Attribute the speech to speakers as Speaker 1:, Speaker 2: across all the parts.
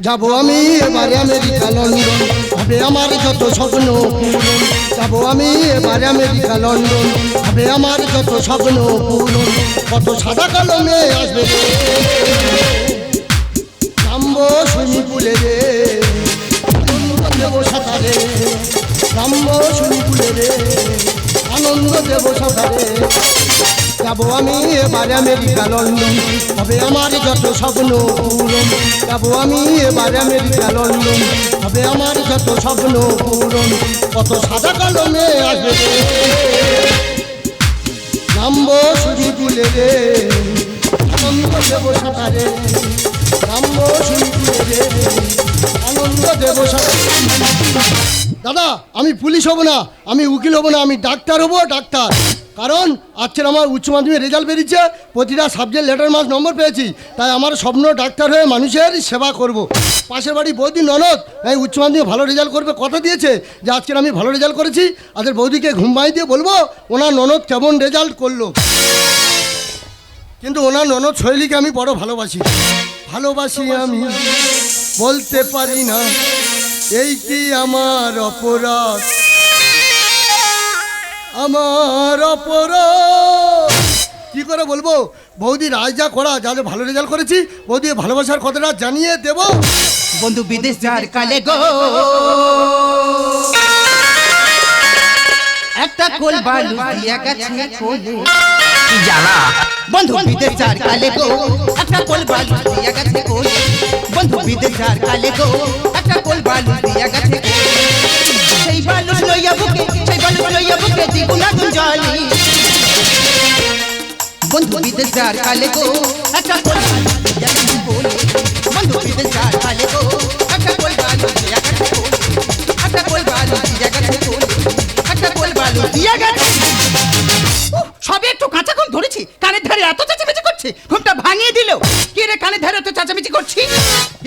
Speaker 1: যাবো আমি এবারে আমেরিকা লন্ডন, হবে আমার যত স্বপ্ন পূরণ। যাবো আমি এবারে আমেরিকা লন্ডন, হবে আমার যত স্বপ্ন পূরণ। কত সাদা কালো মেয়ে আসবে রে, নামবো সুইমিং পুলে রে, আনন্দ দেবো সাঁতারে। নামবো সুইমিং পুলে রে, আনন্দ দেবো সাঁতারে। যাবো আমি এবারে আমেরিকা লন্ডন, হবে আমার যত স্বপ্ন পূরণ। যাবো আমি এবারে আমেরিকা লন্ডন, হবে আমার যত স্বপ্ন পূরণ। কত সাদা কালো মেয়ে আসবে রে, নামবো সুইমিং পুলে রে, আনন্দ দেবো সাঁতারে। নামবো সুইমিং পুলে রে, আনন্দ দেবো সাঁতারে। দাদা, আমি পুলিশ হব না, আমি উকিল হব না, আমি ডাক্তার হব, ডাক্তার। কারণ আজকের আমার উচ্চ মাধ্যমিক রেজাল্ট বেরিয়েছে, প্রতিটা সাবজেক্ট লেটার মার্কস নম্বর পেয়েছি, তাই আমার স্বপ্ন ডাক্তার হয়ে মানুষের সেবা করব। পাশের বাড়ি বৌদি ননদ এই উচ্চ মাধ্যমিক ভালো রেজাল্ট করবে কথা দিয়েছে, যে আজকের আমি ভালো রেজাল্ট করেছি, আজকের বৌদিকে ঘুমাই দিয়ে বলবো ওনার ননদ কেমন রেজাল্ট করলো। কিন্তু ওনার ননদ শৈলীকে আমি বড় ভালোবাসি, ভালোবাসি আমি বলতে পারি না, এই কি আমার অপরাধ, আমার অপরাধ। কি করে বলবো, বৌদি রাজ যা করা, যাদের ভালো রেজাল্ট করেছি বৌদি ভালোবাসার কথাটা জানিয়ে দেব।
Speaker 2: বন্ধু বিদেশ যার কালে গো, একটা কোল বালু দিয়া গেছে কোলে জানা। বন্ধু বিদেশ যার কালে গো, একটা কোল বালু দিয়া গেছে কোলে। বন্ধু বিদেশ যার কালে গো, একটা কোল বালু দিয়া গেছে কোলে। সেই বালু লইয়া বুকে, সেই বালু লইয়া বুকে দ্বিগুণা গুঞ্জলি। বন্ধু বিদেশ যার কালে গো, একটা কোল বালু দিয়া গেছে কোলে। বন্ধু বিদেশ যার কালে গো, একটা কোল বালু দিয়া গেছে কোলে। একটা কোল বালু দিয়া গেছে কোলে, একটা কোল বালু দিয়া গেছে। সবে একটু কাঁচা ঘুম ধরেছি, কানের ধারে এত চেঁচামেচি করছে, ঘুমটা ভাঙিয়ে দিল। কে রে কানের ধারে এত চেঁচামেচি করছি?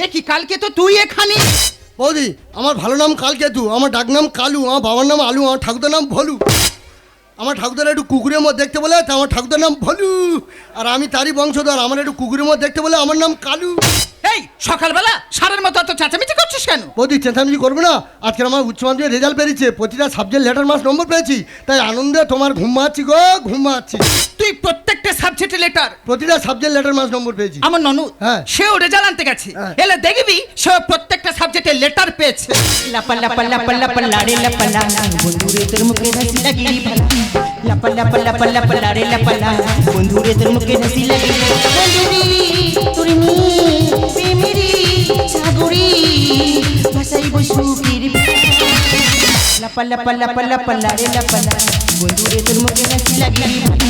Speaker 2: এ কি কালকে তো তুই এখানে।
Speaker 1: বৌদি, আমার ভালো নাম কালকেতু, আমার ডাক নাম কালু, আমার বাবার নাম আলু, আমার ঠাকুরদার নাম ভলু। আমার ঠাকুরদার একটু কুকুরের মধ্যে দেখতে বলে তা আমার ঠাকুরদার নাম ভলু, আর আমি তারই বংশধর, আমার একটু কুকুরের মধ্যে দেখতে বলে আমার নাম কালু।
Speaker 2: এই সকালবেলা সারের মতো এত চেঁচামেচি করছিস কেন?
Speaker 1: বৌদি চেঁচামেচি করবো না, আজকের আমার উচ্চ মাধ্যমিক রেজাল্ট বেরিয়েছে, প্রতিটা সাবজেক্ট লেটার মার্কস নম্বর পেয়েছি, তাই আনন্দে তোমার ঘুমাচ্ছি গো, ঘুমাচ্ছি।
Speaker 2: তুই প্রত্যেকটা সাবজেক্টে লেটার,
Speaker 1: প্রতিটা সাবজেক্ট লেটার মার্কস নম্বর পেয়েছি।
Speaker 2: আমার ননু
Speaker 1: হ্যাঁ,
Speaker 2: সেও রেজাল্ট আনতে গেছে, এলে দেখবি সে প্রত্যেকটা সাবজেক্টে লেটার পেয়েছে। লাপা লাপা লাপা লাপা লাড়ে লাপা লা, বন্ধুরে তোর মুখে হাসি লাগি ভালা। লাপা লাপা লাপা লাপা লাড়ে লাপা লা, বন্ধুরে তোর মুখে হাসি লাগি। বন্ধুরি তোরে নি প্রেমেরি সাগরি ভাসাই বসুকির। লাপা লাপা লাপা লাপা লাড়ে লাপা লা, বন্ধুরে তোর মুখে হাসি লাগি ভালা।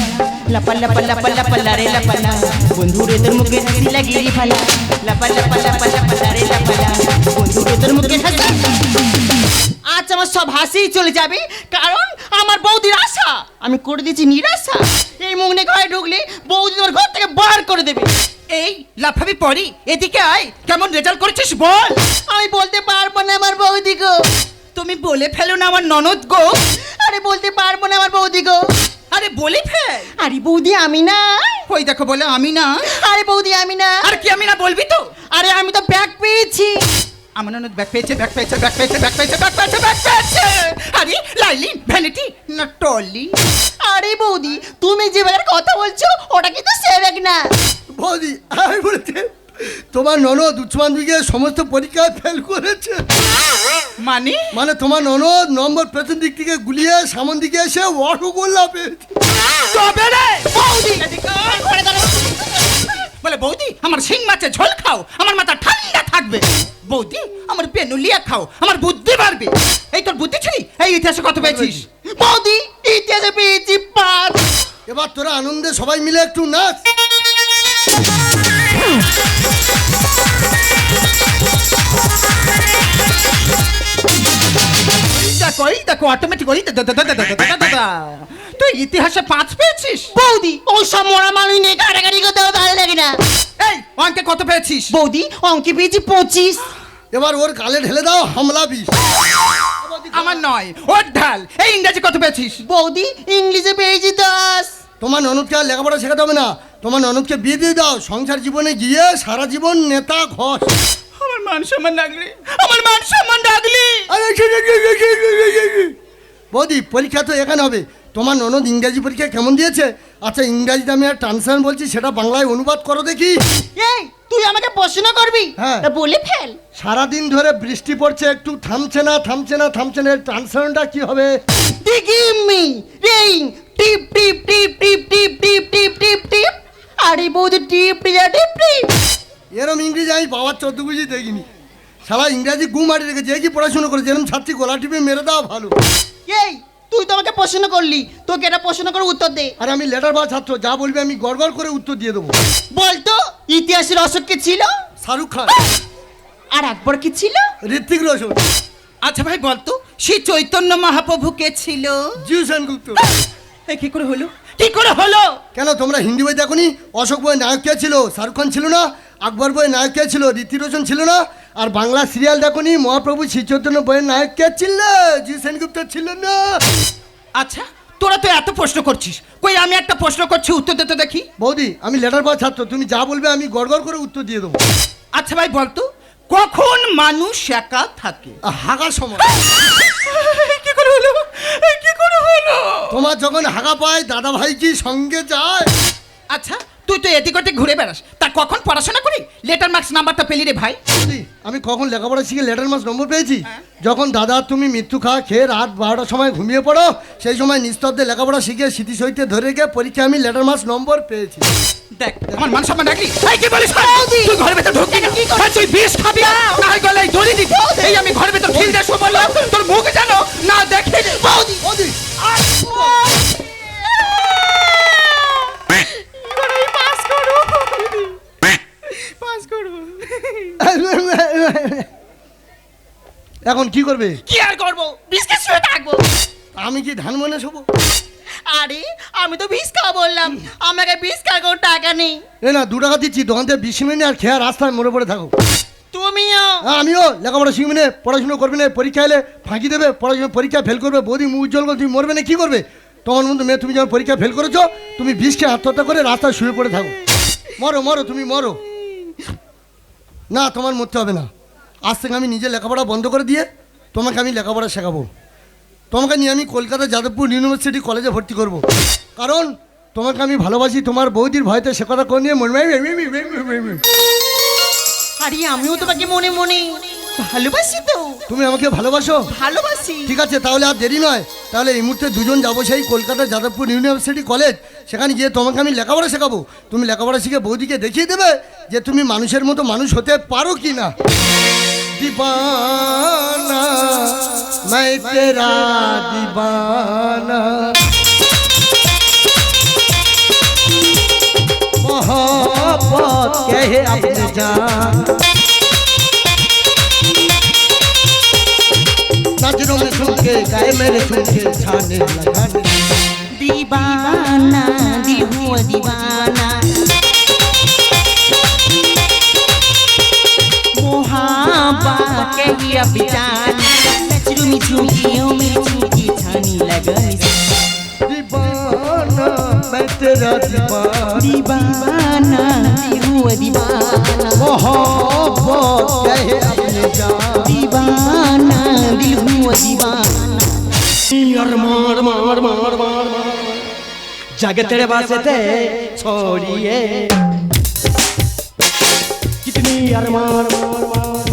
Speaker 2: লাপা লাপা লাপা লাপা লাড়ে লাপা লা, বন্ধুরে তোর মুখে হাসি লাগি ভালা। লাপা লাপা লাপা লাপা লাড়ে লাপা লা, বন্ধুরে তোর মুখে হাসি। আজ আমার সব হাসি চলে যাবে, কারণ আমার বৌদির আশা আমি করে দিয়েছি নিরাশা। এই মুখনে ঘরে ঢুকলে বৌদি তোমার ঘর থেকে বার করে দেবে। এই লাফাবি পরি, এদিকে আয়, কেমন রেজাল্ট করেছিস বল। আমি বলতে পারবো না আমার বৌদি গো। তুমি বলে ফেলো না আমার ননদ গো। আরে বলতে পারবো না আমার বৌদি গো। আরে বলে ফেল। আরে বৌদি আমি না। ওই দেখো বলে আমি না। আরে বৌদি আমি না। আর কি আমি না বলবি তো? আরে আমি তো ব্যাগ পেয়েছি। আমার ননদ ব্যাগ পেয়েছে, ব্যাগ পেয়েছে, ব্যাগ পেয়েছে, ব্যাগ পেয়েছে, ব্যাগ পেয়েছে, ব্যাগ পেয়েছে। আরে লাইলি ভ্যানিটি না টলি। আরে বৌদি তুমি যে ব্যাগের কথা বলছো ওটা কিন্তু সে ব্যাগ না।
Speaker 1: বৌদি আমি বলছি তোমার ননদ উচ্চ মাধ্যমিকে সমস্ত পরীক্ষায় ফেল করেছে।
Speaker 2: মানে
Speaker 1: মানে তোমার ননদ নম্বর পেছন দিক থেকে গুলিয়ে সামন দিকে এসে রসগোল্লা পেয়েছে।
Speaker 2: তবে রে বৌদি ঘরে দাঁড়াও। বলে বৌদি আমার শিং মাছের ঝোল খাও, আমার মাথা ঠান্ডা থাকবে। বৌদি আমার পেনুলিয়া খাও, আমার বুদ্ধি বাড়বে। এই তোর বুদ্ধি ছিলি? এই ইতিহাসে কত পেয়েছিস? বৌদি ইতিহাসে পেয়েছি 5।
Speaker 1: এবার তোরা আনন্দে সবাই মিলে একটু নাচ।
Speaker 2: দেখো এই দেখো অটোমেটিক ওই তুই ইতিহাসে 5 পেয়েছিস। বৌদি ও সব মরা মানুষ নিয়ে গাড়াগাড়ি করতে ভালো লাগে না। এই অঙ্কে কত পেয়েছিস? বৌদি অঙ্কে পেয়েছি 25।
Speaker 1: এবার ওর গালে ঢেলে দাও হামলা বিষ।
Speaker 2: আমার নয়, ওর ঢাল। এই ইংরেজি কত পেয়েছিস?
Speaker 3: বৌদি ইংলিশে পেয়েছি 10।
Speaker 1: তোমার ননদকে আর লেখাপড়া শেখাতে হবে না, তোমার ননদকে বিয়ে দিয়ে দাও। সংসার জীবনে গিয়ে সারা জীবন নেতা ঘষ।
Speaker 2: আমার মান সম্মান রাখলি, আমার মান সম্মান রাখলি।
Speaker 1: বৌদি পরীক্ষা তো এখানে হবে। তোমার ননদ ইংরাজি পরীক্ষা কেমন দিয়েছে? আচ্ছা ইংরাজিতে আমি আর ট্রান্সলেশন বলছি, সেটা বাংলায় অনুবাদ করো দেখি।
Speaker 3: এই তুই আমাকে প্রশ্ন করবি?
Speaker 1: হ্যাঁ।
Speaker 3: তা বলে ফেল।
Speaker 1: সারাদিন ধরে বৃষ্টি পড়ছে, একটু থামছে না থামছে না থামছে না, ট্রান্সলেশনটা কি হবে?
Speaker 3: Give me rain, টিপ টিপ টিপ টিপ টিপ টিপ টিপ টিপ টিপ। আরে বৌদি টিপ টিপ টিপ টিপ।
Speaker 1: এরম ইংরেজি আমি বাবার 14 বুঝি দেখিনি। সারা ইংরাজি গু মারি রেখেছে। কি পড়াশোনা করেছে? এরম ছাত্রী গলা টিপে মেরে দেওয়া ভালো।
Speaker 3: এই তুই তো আমাকে প্রশ্ন করলি, তোকে এটা প্রশ্ন করে উত্তর দে।
Speaker 1: আর আমি লেটার বা ছাত্র, যা বলবে আমি গড়গড় করে উত্তর দিয়ে দেবো।
Speaker 3: বলতো ইতিহাসের অশোক কে ছিল?
Speaker 1: শাহরুখ খান।
Speaker 3: আর আকবর কি ছিল?
Speaker 1: ঋত্বিক রোশন।
Speaker 2: আচ্ছা ভাই বলতো, সেই চৈতন্য মহাপ্রভু কে ছিল?
Speaker 1: জিউ সেনগুপ্ত।
Speaker 2: এই কি করে হলো, কি করে হলো?
Speaker 1: কেন তোমরা হিন্দি বই দেখোনি? অশোক বই নায়ক কে ছিল? শাহরুখ খান ছিল না? আকবর বই নায়ক কে ছিল? ঋত্বিক রোশন ছিল না? আর বাংলা সিরিয়াল দেখোনি? মহাপ্রভু শ্রী চৈতন্য বইয়ের নায়ক কে ছিল? জিউ সেনগুপ্ত ছিল না?
Speaker 2: আচ্ছা তোরা তো এত প্রশ্ন করছিস, কই আমি একটা প্রশ্ন করছি, উত্তর দে তো দেখি।
Speaker 1: বৌদি আমি লেটার বা ছাত্র, তুমি যা বলবে আমি গড়গড় করে উত্তর দিয়ে দেবো।
Speaker 2: আচ্ছা ভাই বলতো, কখন মানুষ একা থাকে?
Speaker 1: হাগার সময়।
Speaker 2: কি করে হলো, কি করে হলো?
Speaker 1: তোমার যখন হাগা পায় দাদা ভাই কি সঙ্গে যায়?
Speaker 2: আচ্ছা তুই তো এদিক ওদিক ঘুরে বেড়াস, তা কখন পড়াশোনা করি লেটার মার্কস নাম্বারটা পেলি রে ভাই?
Speaker 1: বৌদি, আমি কখন লেখাপড়া শিখে লেটার মাস নম্বর পেয়েছি? যখন দাদা তুমি মৃত্যু খেয়ে রাত 12টার সময় ঘুমিয়ে পড়ো, সেই সময় নিস্তব্ধে লেখাপড়া শিখে স্মৃতি সহিতে ধরে রেখে পরীক্ষা আমি লেটার মাস নম্বর পেয়েছি।
Speaker 2: দেখ আমার মান সম্মান রাখলি। এই কি বলিস? তুই ঘরের ভেতর ঢুকবি না, তুই বিষ খাবি না, হয় গলায় দড়ি দিবি। এই আমি ঘরের ভেতর খিল দিয়ে শুয়ে বললাম, তোর মুখ জানো না দেখে।
Speaker 1: বৌদি বৌদি এখন কি করবে?
Speaker 3: কি আর করবো, বিস্কুট শুয়ে থাকবো।
Speaker 1: আমি কি ধান মনে শোবো?
Speaker 3: আরে আমি তো বিষ খাওয়া বললাম, আমাকে বিষ খাওয়ার কোনো টাকা নেই।
Speaker 1: এ না 2 টাকা দিচ্ছি, দোকান থেকে 20 মিনিট আর খেয়ে রাস্তায় মরে পড়ে থাকো।
Speaker 3: তুমিও?
Speaker 1: হ্যাঁ আমিও। লেখাপড়া শিখবি না, পড়াশুনো করবি না, পরীক্ষা এলে ফাঁকি দেবে, পড়াশোনা পরীক্ষা ফেল করবে, বৌদি মুখ উজ্জ্বল করে তুমি মরবে না, কি করবে? তোমার মতো মেয়ে, তুমি যখন পরীক্ষা ফেল করেছো, তুমি বিষ খেয়ে আত্মহত্যা করে রাস্তায় শুয়ে পড়ে থাকো। মরো মরো, তুমি মরো। না তোমার মরতে হবে না। আজ থেকে আমি নিজে লেখাপড়া বন্ধ করে দিয়ে তোমাকে আমি লেখাপড়া শেখাবো। তোমাকে নিয়ে আমি কলকাতা যাদবপুর ইউনিভার্সিটি কলেজে ভর্তি করব। কারণ তোমাকে আমি ভালোবাসি, তোমার বৌদির ভয়তে সে কথা করে নিয়ে মনে।
Speaker 3: আরে আমিও তোমাকে মনে মনে ভালোবাসি তো।
Speaker 1: তুমি আমাকে ভালোবাসো?
Speaker 3: ভালোবাসি।
Speaker 1: ঠিক আছে, তাহলে আর দেরি নয়। তাহলে এই মুহূর্তে দুজন যাবো সেই কলকাতা যাদবপুর ইউনিভার্সিটি কলেজ, সেখানে গিয়ে তোমাকে আমি লেখাপড়া শেখাবো। তুমি লেখাপড়া শিখে বৌদিকে দেখিয়ে দেবে যে তুমি মানুষের মতো মানুষ হতে পারো কি না। दीवाना मैं तेरा दीवाना, मोहब्बत कहे अपने जान, नजरों में सुन के गाए मेरे सुन के छाने लगा।
Speaker 3: दीवाना दिल हुआ दीवाना, मोहब्बत कही अब जाना, नजरों में झुमकियों में झुमकी छानी लगनी।
Speaker 1: दीवाना मैं तेरा दीवाना,
Speaker 3: दीवाना दिल हुआ दीवाना,
Speaker 1: मोहब्बत कहे अपने जान,
Speaker 3: दीवाना दिल हुआ दीवाना।
Speaker 4: यार मार मार मार मार जागे तेरे वास्ते छोड़िए कितनी यार मार मार मार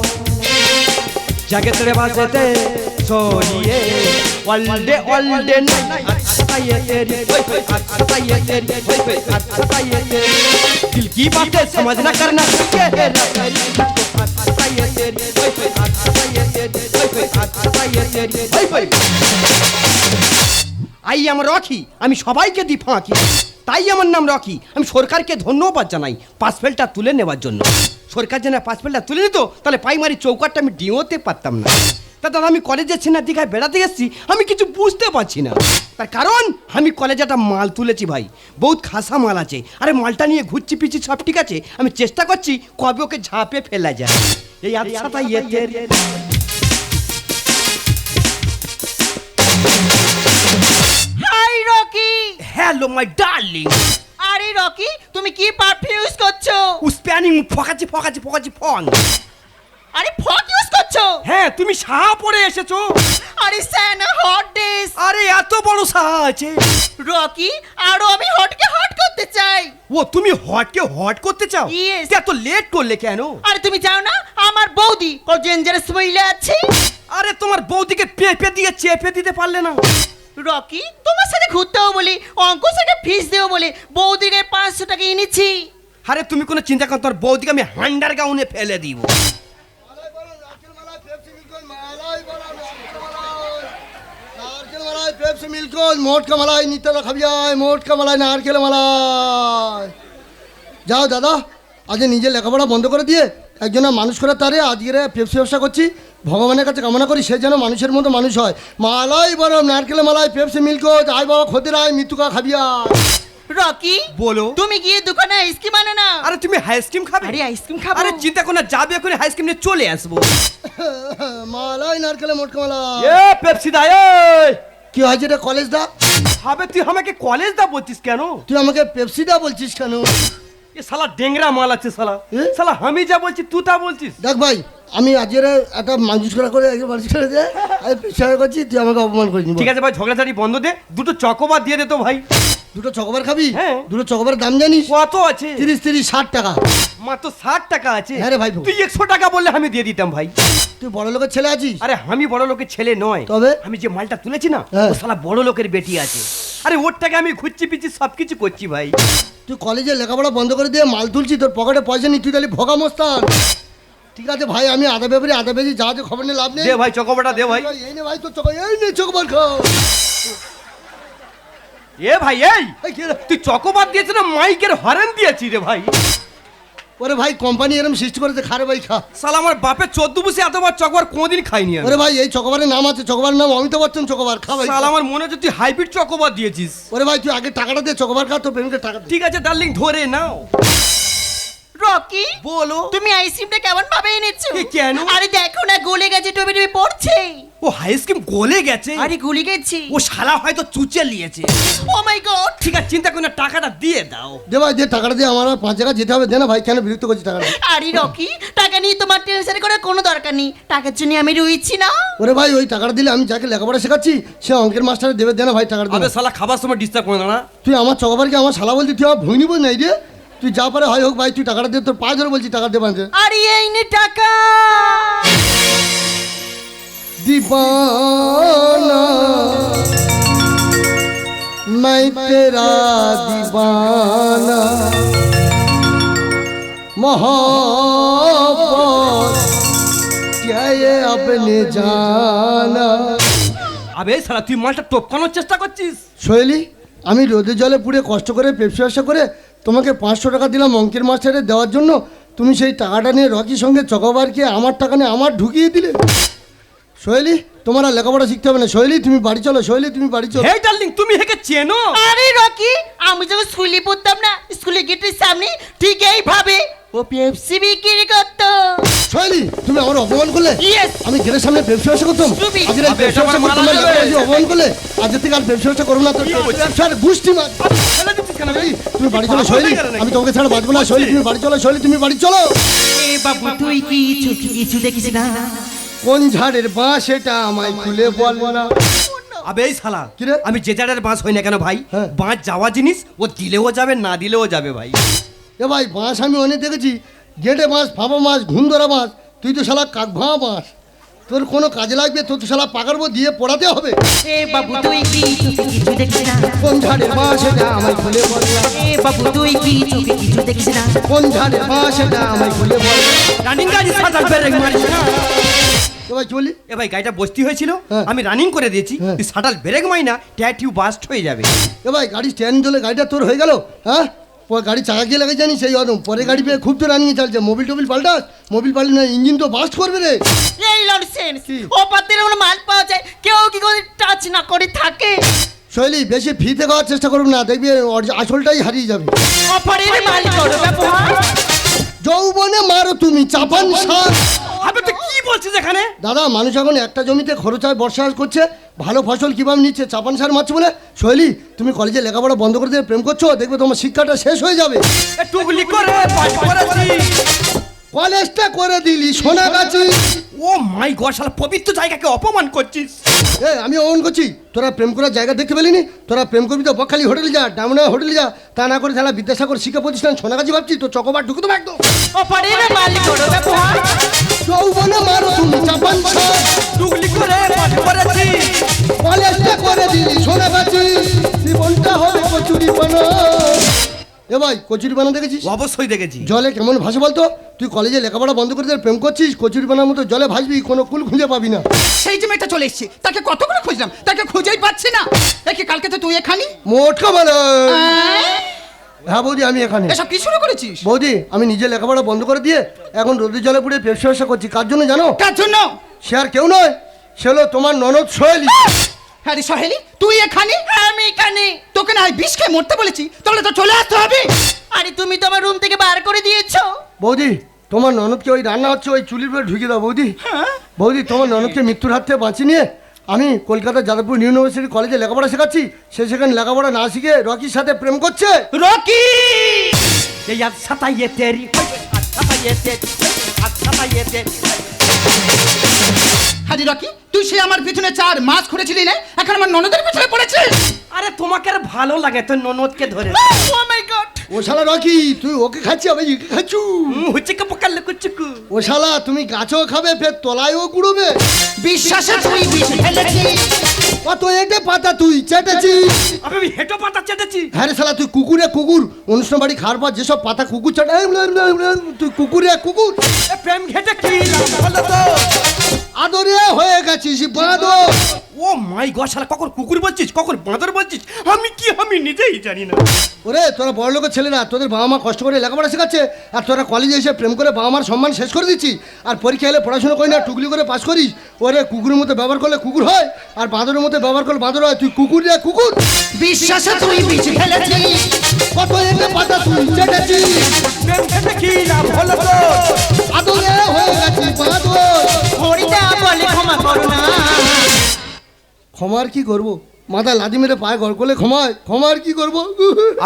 Speaker 4: जागे तेरे वास्ते छोड़िए ऑल डे अच्छा ये तेरी अच्छा ये तेरी अच्छा ये तेरी दिल की बातें समझना करना अच्छा ये तेरी अच्छा ये तेरी अच्छा ये तेरी আই আমার রকি, আমি সবাইকে দি ফাঁকি, তাই আমার নাম রকি। আমি সরকারকে ধন্যবাদ জানাই পাস ফেলটা তুলে নেওয়ার জন্য। সরকার যেন পাস ফেলটা তুলে নিত, তাহলে প্রাইমারি চৌকাটটা আমি ডিওতে পারতাম না। তা দাদা আমি কলেজে চেনা দীঘায় বেড়াতে এসেছি, আমি কিছু বুঝতে পারছি না। তার কারণ আমি কলেজে একটা মাল তুলেছি ভাই, বহুত খাসা মাল আছে। আরে মালটা নিয়ে ঘুরছি পিছি সব ঠিক আছে, আমি চেষ্টা করছি কবে ওকে ঝাঁপে ফেলা যায়। এই আচ্ছাটা ইয়ে হ্যালো মাই ডার্লিং।
Speaker 3: আরে রকি তুমি কি পারফিউম ইউজ করছো?
Speaker 4: স্প্যানিং ফকাচি ফন।
Speaker 3: আরে ফক ইউজ করছো?
Speaker 4: হ্যাঁ, তুমি সাহা পরে এসেছো।
Speaker 3: আরে স্যানা হট ডেস।
Speaker 4: আরে এত বড় সাহা আছে।
Speaker 3: রকি আরো আমি হটকে হট করতে চাই।
Speaker 4: ও তুমি হটকে হট করতে চাও?
Speaker 3: Yes.
Speaker 4: এত লেট করলে কেন?
Speaker 3: আরে তুমি জানো না আমার বৌদি কত ডেঞ্জারাস মহিলা আছে।
Speaker 4: আরে তোমার বৌদিকে পেঁপে দিয়ে চেপে দিতে পারলে না?
Speaker 3: রকি তোমার সাথে ঘুরতেও বলি, অঙ্কুর সাথে ফিস দেও বলে বৌদিকে 500 টাকা এনেছি।
Speaker 4: আরে তুমি কোনো চিন্তা কর, তোর বৌদিকে আমি হান্ডার গাউনে ফেলে দিব।
Speaker 1: মোটকা মালাই নিত্যটা খাবি আয়, মোটকা মালাই নারকেল মালাই। যাও দাদা, আজ নিজে লেখাপড়া বন্ধ করে দিয়ে একজনের মানুষ করে তারে আজকের পেপসি ব্যবসা করছি। ভগবানের কাছে কামনা করি সে যেন মানুষের মতো মানুষ হয়। মালাই বরং নারকেল মালাই পেপসি মিল্ক আয় বাবা খদের আয় মৃত্যুকা খাবি আয়।
Speaker 3: রকি
Speaker 4: বলো।
Speaker 3: তুমি গিয়ে দোকানে আইসক্রিম আনো না।
Speaker 4: আরে তুমি আইসক্রিম খাবে?
Speaker 3: আরে আইসক্রিম খাবো।
Speaker 4: আরে চিন্তা করো না, যাবে এখন আইসক্রিম নিয়ে চলে আসবো।
Speaker 1: মালাই নারকেলে মোটকা মালাই।
Speaker 4: এ পেপসি দা, এই
Speaker 1: কি হয়েছে রে কলেজ দা?
Speaker 4: হবে তুই আমাকে কলেজ দা বলছিস কেন?
Speaker 1: তুই আমাকে পেপসি দা বলছিস কেন?
Speaker 4: এ শালা ডেংরা মাল আছে শালা।
Speaker 1: এ?
Speaker 4: শালা আমি যা বলছি তুই তা বলছিস।
Speaker 1: দেখ ভাই, আমি আজকের একটা মানুষ করে একজন মানুষ করে দে, আমি পেশায় করছি, তুই আমাকে অপমান করিস।
Speaker 4: ঠিক আছে ভাই, ঝগড়াঝাড়ি বন্ধ দে, দুটো চকোবার দিয়ে দে তো ভাই।
Speaker 1: দুটো চকোবার খাবি?
Speaker 4: হ্যাঁ।
Speaker 1: দুটো চকোবারের দাম জানিস?
Speaker 4: কত আছে?
Speaker 1: 30-60 টাকা।
Speaker 4: মাত্র 60 টাকা আছে?
Speaker 1: হ্যাঁ রে ভাই।
Speaker 4: তুই 100 টাকা বললে আমি দিয়ে দিতাম ভাই।
Speaker 1: তুই বড় লোকের ছেলে আছিস?
Speaker 4: আরে আমি বড় লোকের ছেলে নয়,
Speaker 1: তবে?
Speaker 4: আমি যে মালটা তুলেছি না,
Speaker 1: হ্যাঁ।
Speaker 4: ও শালা বড় লোকের বেটি আছে। আরে ওর টাকা আমি ঘুরছি পিছি সবকিছু করছি ভাই।
Speaker 1: তুই কলেজে লেখাপড়া বন্ধ করে দিয়ে মাল তুলছি, তোর পকেটে পয়সা নি, তুই তাহলে ভোগা মস্তান। ঠিক আছে ভাই, আমি আধা ব্যাপারে আধা বেশি যা আছে খবর নিয়ে লাভ নেই।
Speaker 4: দে ভাই চকোবারটা দে ভাই।
Speaker 1: এই নে ভাই তোর চকো, এই নে চকোবার খাও।
Speaker 4: এ ভাই এই
Speaker 1: এই কি রে?
Speaker 4: তুই চকোবার দিয়েছিস না মাইকের হরেন দিয়েছিস রে ভাই?
Speaker 1: ওরে ভাই কোম্পানি এরকম সৃষ্টি করেছে, খারে ভাই খা।
Speaker 4: শালা আমার বাপের 14 বছর এতবার চকোবার কোনোদিন খাইনি আমি।
Speaker 1: ওরে ভাই এই চকোবারের নাম আছে, চকোবারের নাম অমিতাভ বচ্চন চকোবার, খা ভাই।
Speaker 4: শালা আমার মনে হচ্ছে তুই হাইব্রিড চকোবার দিয়েছিস।
Speaker 1: ওরে ভাই তুই আগে টাকাটা দে, চকোবার খা, তোর প্রেমিকের টাকা দে।
Speaker 4: ঠিক আছে ডার্লিং, ধরে নাও।
Speaker 3: রকি
Speaker 4: বলো।
Speaker 3: তুমি আইসক্রিমটা কেমন ভাবে এনেছো?
Speaker 4: এ, কেন?
Speaker 3: আরে দেখো না গলে গেছে, টবে টবে পড়ছে।
Speaker 4: ও আইসক্রিম গলে গেছে?
Speaker 3: আরে গলে গেছে।
Speaker 4: ও শালা হয়তো চুচে নিয়েছে।
Speaker 3: ও মাই গড।
Speaker 4: ঠিক আছে চিন্তা করো না, টাকাটা দিয়ে দাও।
Speaker 1: দে ভাই দে, টাকাটা দিয়ে আমার আর 5 জায়গা যেতে হবে, দে না ভাই, কেন বিরক্ত করছিস টাকাটা?
Speaker 3: আরে রকি টাকা নিয়ে তোমার টেনশন করার কোনো দরকার নেই, টাকার জন্য আমি রয়েছি না।
Speaker 1: ওরে ভাই ওই টাকাটা দিলে আমি যাকে লেখাপড়া শেখাচ্ছি সে অঙ্কের মাস্টারে দেবে, দে না ভাই টাকাটা
Speaker 4: আবে
Speaker 1: দে।
Speaker 4: শালা খাবার সময় ডিস্টার্ব করে না।
Speaker 1: তুই আমার চকোবারকে আমার শালা বলছি, তুই আমার ভুই নিব নাই রে। তুই যা পারে হয় হোক ভাই, তুই টাকাটা দে, তোর পা ধরে বলছি টাকা দে বাঁধে।
Speaker 3: আরে এই নে টাকা।
Speaker 1: दीवाना मैं तेरा दीवाना मोहब्बत क्या ये अपने जाना।
Speaker 4: আবে শালা তুই মালটা টপকানোর চেষ্টা করছিস।
Speaker 1: শৈলী, আমি রোদে জলে পুড়ে কষ্ট করে পেপসি ব্যবসা করে তোমাকে 500 টাকা দিলাম অঙ্কের মাস্টারে দেওয়ার জন্য, তুমি সেই টাকাটা নিয়ে রকির সঙ্গে চকোবারকে আমার টাকা নিয়ে আমার ঢুকিয়ে দিলে। শৈলী তোমার আর লেখাপড়া শিখতে হবে না, শৈলী তুমি বাড়ি চলো, শৈলী তুমি বাড়ি চলো।
Speaker 4: হে ডার্লিং, তুমি হেকে চেনো?
Speaker 3: আরে রকি আমি যখন স্কুলে পড়তাম না, স্কুলে গেটের সামনে ঠিক এইভাবে ও পেপসি বিক্রি করতো।
Speaker 1: শৈলী তুমি আমার অপমান করলে।
Speaker 3: Yes!
Speaker 1: আমি গেটের সামনে পেপসি ব্যবসা করতাম,
Speaker 3: Stupid!
Speaker 1: আজকে
Speaker 4: আবে, এটা আমার মানা যাবে।
Speaker 1: অপমান করলে, আজ থেকে আর পেপসি ব্যবসা করবো না, তোর ব্যবসার গুষ্টি মার।
Speaker 4: ফেলে দিচ্ছিস কেন ভাই?
Speaker 1: তুমি বাড়ি চলো শৈলী, আমি তোমাকে ছাড়া বাঁচবো না। শৈলী তুমি বাড়ি চলো, শৈলী তুমি বাড়ি চলো।
Speaker 2: এ বাবু তুই কি কিছু দেখিস না?
Speaker 1: কোন ঝাড়ের বাঁশ এটা আমায় খুলে বল না।
Speaker 4: আবে এই শালা,
Speaker 1: কি রে?
Speaker 4: আমি যে জায়গার বাঁশ হই না কেন ভাই,
Speaker 1: হ্যাঁ।
Speaker 4: বাঁশ যাওয়া জিনিস, ও দিলেও যাবে না দিলেও যাবে ভাই।
Speaker 1: এ ভাই বাঁশ আমি অনেক দেখেছি, গেটে বাঁশ, ফাঁপা বাঁশ, ঘুম ধরা বাঁশ, তুই তো শালা কাক ভাঙা বাঁশ। তোর কোনো কাজে লাগবে, তোর তো শালা পাকারবো দিয়ে পড়াতে হবে।
Speaker 2: এ বাবু তুই কি কিছু দেখিস না?
Speaker 1: কোন ঝাড়ের বাঁশ এটা আমায় খুলে বল না।
Speaker 2: এ বাবু তুই কি কিছু দেখিস না?
Speaker 1: কোন ঝাড়ের বাঁশ এটা আমায় খুলে বল না।
Speaker 4: রানিং গাড়ি সাঁতার ব্রেক মারিস না।
Speaker 1: এ ভাই চলি।
Speaker 4: এ ভাই গাড়িটা বসতি হয়েছিল,
Speaker 1: হ্যাঁ।
Speaker 4: আমি রানিং করে দিয়েছি,
Speaker 1: হ্যাঁ।
Speaker 4: তুই সাটাল ব্রেক মারি না, ট্যাটিউ বাস্ট হয়ে যাবে।
Speaker 1: এ ভাই গাড়ি স্ট্যান্ড চলে, গাড়িটা তোর হয়ে গেল। হ্যাঁ গাড়ি চাকা গিয়ে লাগে জানি সেই অদম, পরে গাড়ি পেয়ে খুব তো রানিং চলছে। মোবিল টোবিল পাল্টাস, মোবিল পাল্টে না ইঞ্জিন তো বাস্ট করবে রে।
Speaker 3: এই ননসেন্স,
Speaker 1: কি?
Speaker 3: ও পাতে কোনো মাল পাওয়া যায়, কেউ কি করে টাচ না করে থাকে?
Speaker 1: শৈলী বেশি ফিতে খাওয়ার চেষ্টা করুন না, দেখবি আসলটাই হারিয়ে যাবে।
Speaker 3: অফারের মাল করো ব্যবহার।
Speaker 1: যৌবনে মারো তুমি চাপান সার।
Speaker 4: আবে তুই কি বলছিস এখানে?
Speaker 1: দাদা মানুষ এখন একটা জমিতে খরচ হয় বর্ষা করছে, ভালো ফসল কিভাবে নিচ্ছে চাপান সার মারছে বলে। শৈলী তুমি কলেজে লেখাপড়া বন্ধ করে দিয়ে প্রেম করছো, দেখবে তোমার শিক্ষাটা শেষ হয়ে যাবে।
Speaker 4: এ টুকলি করে পাশ করেছি।
Speaker 1: কলেজটা করে দিলি সোনাগাছি।
Speaker 4: ও মাই গড, শালা পবিত্র জায়গাকে অপমান করছিস।
Speaker 1: এ আমি অন করছি, তোরা প্রেম করার জায়গা দেখতে পেলিনি? তোরা প্রেম করবি তো বকখালি হোটেলে যা, ডায়মন্ড হোটেলে যা, তা না করে তাহলে বিদ্যাসাগর শিক্ষা প্রতিষ্ঠান সোনাগাছি ভাবছি তো চকোবার ঢুকে দেবো একদম।
Speaker 2: ওপারের মালিক বড় ব্যবহার।
Speaker 1: যৌবনে মারো তুমি চাপান সার।
Speaker 4: টুকলি করে পাশ করেছি।
Speaker 1: কলেজটা করে দিলি সোনাগাছি, জীবনটা হবে কচুরি বানা। এ ভাই কচুরি বানা দেখেছিস?
Speaker 4: অবশ্যই দেখেছি।
Speaker 1: জলে কেমন ভাসে বলতো? তুই কলেজে লেখাপড়া বন্ধ করে দিয়ে প্রেম করছিস, কচুরি বানার মতো জলে ভাসবি, কোনো কুল খুঁজে পাবি না।
Speaker 2: সেই যে মেয়েটা চলে এসছে, তাকে কত করে খুঁজলাম, তাকে খুঁজেই পাচ্ছি না। একে কালকে তো তুই এখানে।
Speaker 1: মোটকা বলে। হ্যাঁ বৌদি আমি এখানে।
Speaker 2: এসব কি শুরু করেছিস?
Speaker 1: বৌদি আমি নিজে লেখাপড়া বন্ধ করে দিয়ে এখন রোদের জলে পুড়ে পেট সমস্যা করছি। কার জন্য জানো?
Speaker 2: কার জন্য?
Speaker 1: সে আর কেউ নয়, সে হলো তোমার ননদ সোহেলি।
Speaker 2: আরে সহেলি তুই এখানে? আমি এখানে। তোকে না বিষ খেয়ে মরতে বলেছি, তাহলে তো চলে আসতে হবে।
Speaker 3: আরে তুমি তো আমার রুম থেকে বার করে দিয়েছো।
Speaker 1: বৌদি তোমার ননদকে ওই রান্না হচ্ছে ওই চুলির উপরে ঢুকিয়ে দাও বৌদি। বৌদি তোমার ননদকে মৃত্যুর হাত থেকে বাঁচিয়ে নিয়ে আমি কলকাতা যাদবপুর ইউনিভার্সিটি কলেজে লেখাপড়া শেখাচ্ছি, সে সেখানে লেখাপড়া না শিখে রকির সাথে প্রেম করছে।
Speaker 2: রকি
Speaker 4: এই আচ্ছা ইয়ে তেরি, আচ্ছা ইয়ে তেরি, আচ্ছা ইয়ে তেরি।
Speaker 2: হাজি রকি, তুই সে আমার পিছনে 4 মাস ঘুরেছিলি না, এখন আমার ননদের পিছনে পড়েছিস।
Speaker 4: আরে তোমাকে আর ভালো লাগে তোর ননদকে ধরে।
Speaker 2: ও মাই গড।
Speaker 1: ও শালা রকি তুই ওকে খাচ্ছি আমি একে খাচ্ছু।
Speaker 4: হচ্ছে কা পোকা লুকুচুকু।
Speaker 1: ও শালা তুমি গাছও খাবে ফের তলায়ও কুড়বে।
Speaker 2: বিশ্বাসে তুই বিষ ফেলেছিস।
Speaker 1: কত এটে পাতা তুই চেটেছিস।
Speaker 4: আবে আমি হেঁটো পাতা চেটেছি।
Speaker 1: হ্যাঁ রে শালা তুই কুকুরে কুকুর, অনুষ্ঠান বাড়ি খাওয়ার পর যেসব পাতা কুকুর চাটে তুই কুকুরে কুকুর।
Speaker 4: এ প্রেম ঘেটে কি লাভ হলো তো?
Speaker 1: আদরে হয়ে গেছিস বাঁদর।
Speaker 4: ও মাই গড, শালা কখন কুকুর বলছিস কখন বাঁদর বলছিস, আমি নিজেই জানি না।
Speaker 1: ওরে তোরা বড় লোকের ছেলে না, তোদের বাবা মা কষ্ট করে লেখাপড়া শেখাচ্ছে আর তোরা কলেজে এসে প্রেম করে বাবা মার সম্মান শেষ করে দিচ্ছি। আর পরীক্ষা এলে পড়াশোনা করি না, টুকলি করে পাস করিস। ওরে কুকুরের মতো ব্যবহার করলে কুকুর হয় আর বাঁদরের মতো ব্যবহার করলে বাঁদর হয়। তুই কুকুর রে কুকুর।
Speaker 2: বিশ্বাসে তুই বিষ ফেলেছিস।
Speaker 1: কত এটে পাতা তুই চেটেছিস।
Speaker 4: প্রেম ঘেটে কি লাভ হলো তো?
Speaker 1: আদরে হয়ে গেছিস বাঁদর।
Speaker 3: হরিদা বলে ক্ষমা করো না।
Speaker 1: ক্ষমার কি করবো? মাথা লাদি মেরে পায়ে গড় করলে ক্ষমায়, ক্ষমার কি করবো?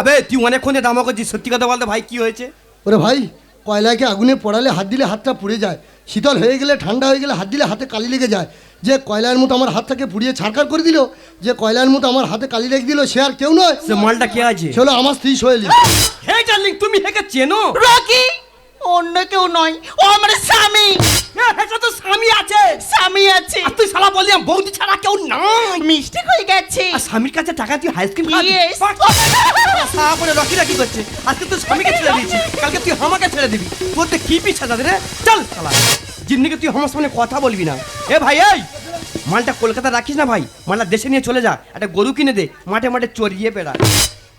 Speaker 4: আবে তুই অনেকক্ষণে দামা করছিস, সত্যি কথা বলতে ভাই কি হয়েছে?
Speaker 1: ওরে ভাই কয়লাকে আগুনে পড়ালে হাত দিলে হাতটা পুড়ে যায়, শীতল হয়ে গেলে ঠান্ডা হয়ে গেলে হাত দিলে হাতে কালি লেগে যায়। যে কয়লার মতো আমার হাতটাকে পুড়িয়ে ছাড়কার করে দিল, যে কয়লার মতো আমার হাতে কালি লেগে দিল, সে আর কেউ নয়,
Speaker 4: সে মালটা কে আছে?
Speaker 1: সে হলো আমার স্ত্রী সোহেলি।
Speaker 4: হে ডার্লিং, তুমি হেকে চেনো?
Speaker 3: রকি অন্য কেউ নয়, ও আমার স্বামী।
Speaker 4: এটা তো স্বামী আছে।
Speaker 3: স্বামী আছে।
Speaker 4: আর তুই শালা বললি আমি বৌদি ছাড়া কেউ নাই।
Speaker 3: মিস্টেক হয়ে গেছে।
Speaker 4: আর স্বামীর কাছে টাকা দিয়ে আইসক্রিম খাবি?
Speaker 3: Yes.
Speaker 4: সাপরে রকি রাকি করছে। আজকে তুই স্বামীকে ছেড়ে দিয়েছিস, কালকে তুই আমাকে ছেড়ে দিবি। তোরতে কি পিছা দাদা রে? চল শালা, জিন্দিকে তুই আমার সামনে কথা বলবি না। এ ভাই এই মালটা কলকাতা রাখিস না ভাই, মালটা দেশে নিয়ে চলে যা, একটা গরু কিনে দে, মাঠে মাঠে চড়িয়ে বেড়া।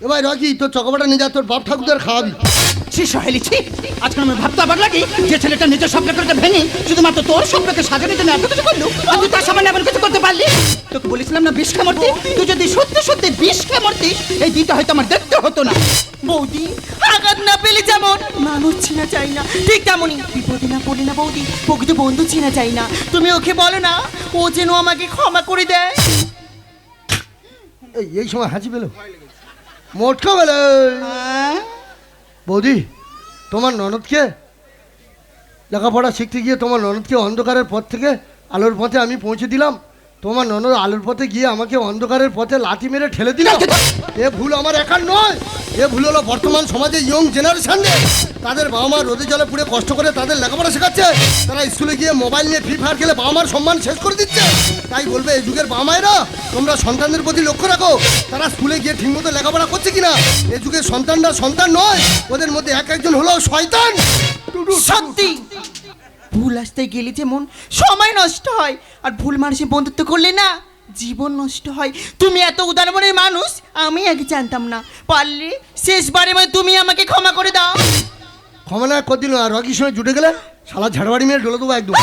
Speaker 1: এ ভাই রকি তোর চকোবাটা নিয়ে যা, তোর বাপ ঠাকুরদার খাওয়াবি।
Speaker 2: ছি সহেলি ছি। আজকে আমি ভাবতে আবার লাগি যে ছেলেটা নিজের সম্পর্কটা ভেঙে শুধুমাত্র তোর সম্পর্কে সাজানোর জন্য এত কিছু করলো, আর তুই তার সামনে এমন কিছু করতে পারলি? তোকে বলেছিলাম না বিষ খেয়ে মরতি, তুই যদি সত্যি সত্যি বিষ খেয়ে মরতিস এই দিনটা হয়তো আমার দেখতে হতো না।
Speaker 3: বৌদি আঘাত না পেলে যেমন মানুষ চেনা যায় না, ঠিক তেমনই বিপদে না পড়লে না বৌদি প্রকৃত বন্ধু চেনা যায় না। তুমি ওকে বলো না ও যেন আমাকে ক্ষমা করে দেয়।
Speaker 1: এই সময় হাঁচি পেলো মোটকা বেলে। বৌদি তোমার ননদকে লেখাপড়া শিখতে গিয়ে তোমার ননদকে অন্ধকারের পথ থেকে আলোর পথে আমি পৌঁছে দিলাম। তোমার ননদ আলোর পথে গিয়ে আমাকে অন্ধকারের পথে লাথি মেরে ঠেলে দিল। এ ভুল আমার একার নয়, এ ভুল হলো বর্তমান সমাজে ইয়ং জেনারেশনের। তাদের বাবা মা রোদে জলে পুড়ে কষ্ট করে তাদের লেখাপড়া শেখাচ্ছে, তারা স্কুলে গিয়ে মোবাইল নিয়ে ফ্রি ফায়ার খেলে বাবা মার সম্মান শেষ করে দিচ্ছে। তাই বলবে এই যুগের বাবা মায়েরা তোমরা সন্তানদের প্রতি লক্ষ্য রাখো, তারা স্কুলে গিয়ে ঠিকমতো লেখাপড়া করছে কিনা। এই যুগের সন্তানরা সন্তান নয়, ওদের মধ্যে একজন হলো শয়তান।
Speaker 3: সত্যি ভুল আসতে গেলে যেমন সময় নষ্ট হয়, আর ভুল মানুষের বন্ধুত্ব করলে না জীবন নষ্ট হয়। তুমি এত উদারমনের মানুষ আমি আগে জানতাম না, পারলে শেষবারের মধ্যে তুমি আমাকে ক্ষমা করে দাও।
Speaker 1: ক্ষমা না কদিন আর রকির সঙ্গে জুটে গেলে শালা ঝাড়বাড়ি মেরে ডলে দেবো একদম।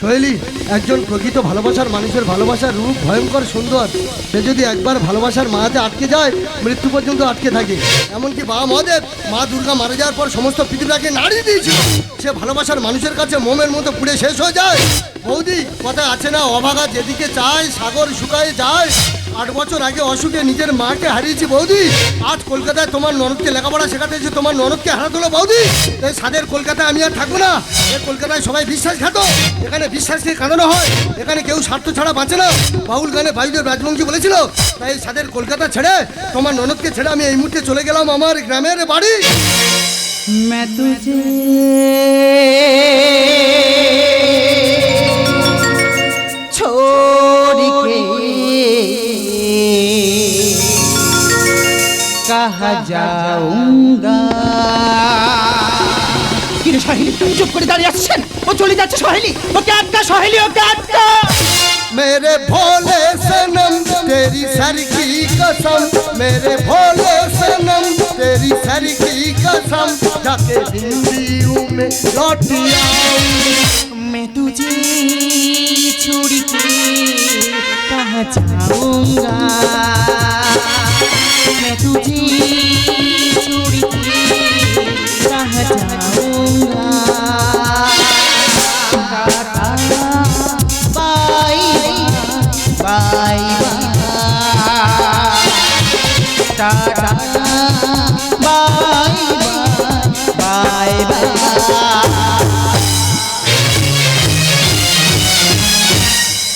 Speaker 1: সোহেলি, একজন প্রকৃত ভালোবাসার মানুষের ভালোবাসার রূপ ভয়ঙ্কর সুন্দর। সে যদি একবার ভালোবাসার মায়াতে আটকে যায়, মৃত্যু পর্যন্ত আটকে থাকে। এমনকি বাবা মহাদেব মা দুর্গা মারা যাওয়ার পর সমস্ত পৃথিবীটাকে নাড়িয়ে দিয়েছিল। সে ভালোবাসার মানুষের কাছে মোমের মতো পুড়ে শেষ হয়ে যায়। বৌদি, কথা আছে না, অভাগা যেদিকে চায় সাগর শুকায় যায়। 8 বছর আগে অসুখে নিজের মাকে হারিয়েছি বৌদি। আজ কলকাতায় তোমার ননদকে লেখাপড়া শেখাতে এসে তোমার ননদকে হারাতে হলো বৌদি। এই সাদের কলকাতায় আমি আর থাকবো না। এই কলকাতায় সবাই বিশ্বাসঘাত। এখানে বিশ্বাসকে কাঁদানো হয়। এখানে কেউ স্বার্থ ছাড়া বাঁচে না। বাউল গানে বায়ুদেব রাজবংশী বলেছিল। তাই এই সাদের কলকাতা ছেড়ে তোমার ননদকে ছেড়ে আমি এই মুহূর্তে চলে গেলাম আমার গ্রামের বাড়ি।
Speaker 2: मैं तुझे छोड़ के कहाँ जाऊंगा। কিরে সহেলি, চুপ করে দাঁড়িয়ে আছেন? ও চলে যাচ্ছে সহেলি, ওকে আটকা সহেলি, ওকে আটকা।
Speaker 1: मेरे भोले सनम तेरी सर की कसम, मेरे भोले सनम तेरी सर की कसम, जाके हिंदियों में लौट आऊंगी।
Speaker 2: मैं तुझे छोड़ के कहाँ जाऊंगा। मैं तुझे छोड़ के कहाँ जाऊंगा। Tata bye bye bye, Tata